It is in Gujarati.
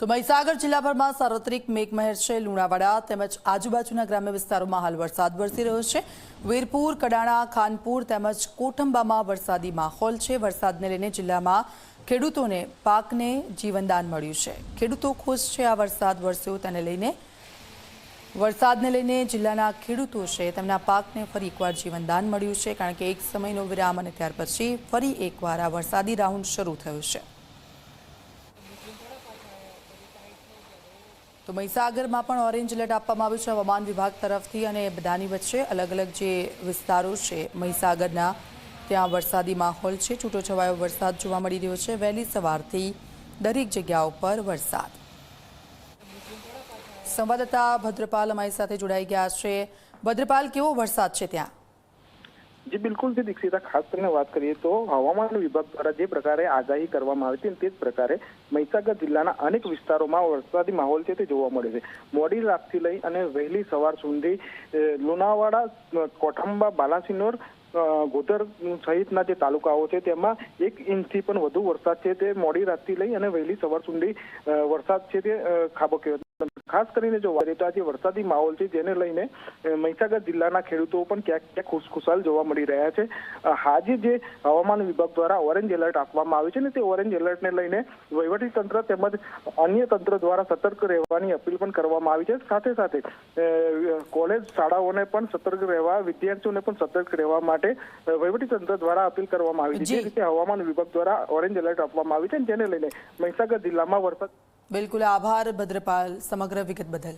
તો મહીસાગર જિલ્લાભરમાં સાર્વત્રિક મેઘમહેર છે। લુણાવાડા તેમજ આજુબાજુના ગ્રામ્ય વિસ્તારોમાં હાલ વરસાદ વરસી રહ્યો છે। વીરપુર, કડાણા, ખાનપુર તેમજ કોઠંબામાં વરસાદી માહોલ છે। વરસાદને લઈને જિલ્લામાં ખેડૂતોને પાકને જીવનદાન મળ્યું છે। ખેડૂતો ખુશ છે આ વરસાદ વરસ્યો તેને લઈને। વરસાદને લઈને જિલ્લાના ખેડૂતો છે તેમના પાકને ફરી એકવાર જીવનદાન મળ્યું છે, કારણ કે એક સમયનો વિરામ અને ત્યાર પછી ફરી એકવાર આ વરસાદી રાઉન્ડ શરૂ થયો છે। તો મહીસાગરમાં પણ ઓરેન્જ એલર્ટ આપવામાં આવ્યું છે હવામાન વિભાગ તરફથી, અને બધાની વચ્ચે અલગ અલગ જે વિસ્તારો છે મહીસાગરના ત્યાં વરસાદી માહોલ છે। છૂટોછવાયો વરસાદ જોવા મળી રહ્યો છે। વહેલી સવારથી દરેક જગ્યાઓ પર વરસાદ। સંવાદદાતા ભદ્રપાલ અમારી સાથે જોડાઈ ગયા છે। ભદ્રપાલ, કેવો વરસાદ છે ત્યાં? जी बिल्कुल जी दीक्षिता, खास કરીને વાત કરીએ તો હવામાન વિભાગ દ્વારા જે પ્રકારે આગાહી કરવામાં આવી છે તે જ પ્રકારે મહીસાગર જિલ્લાના અનેક વિસ્તારોમાં વરસાદી માહોલ છે તે જોવા મળે છે। મોડી રાતથી લઈ અને વહેલી સવાર સુધી લુણાવાડા, કોઠંબા, બાલાસિનોર, ગોધર સહિતના જે તાલુકાઓ છે તેમાં 1 ઇંચથી પણ વધુ વરસાદ છે તે મોડી રાતથી લઈ અને વહેલી સવાર સુધી વરસાદ છે તે ખાબક્યો હતો। ખાસ કરીને જો વાત કરીએ તો આજે વરસાદી માહોલ છે જેને લઈને મહીસાગર જિલ્લાના ખેડૂતો પણ ક્યાંક ખુશખુશાલ જોવા મળી રહ્યા છે। આજે જે હવામાન વિભાગ દ્વારા ઓરેન્જ એલર્ટ આપવામાં આવ્યું છે ને તે ઓરેન્જ એલર્ટને લઈને વહીવટી તંત્ર તેમજ અન્ય તંત્ર દ્વારા સતર્ક રહેવાની અપીલ પણ કરવામાં આવી છે। સાથે સાથે કોલેજ શાળાઓને પણ સતર્ક રહેવા, વિદ્યાર્થીઓને પણ સતર્ક રહેવા માટે વહીવટી તંત્ર દ્વારા અપીલ કરવામાં આવી છે। જે રીતે હવામાન વિભાગ દ્વારા ઓરેન્જ એલર્ટ આપવામાં આવ્યું છે જેને લઈને મહીસાગર જિલ્લામાં વરસાદ। બિલકુલ, આભાર ભદ્રપાલ સમગ્ર વિગત બદલ।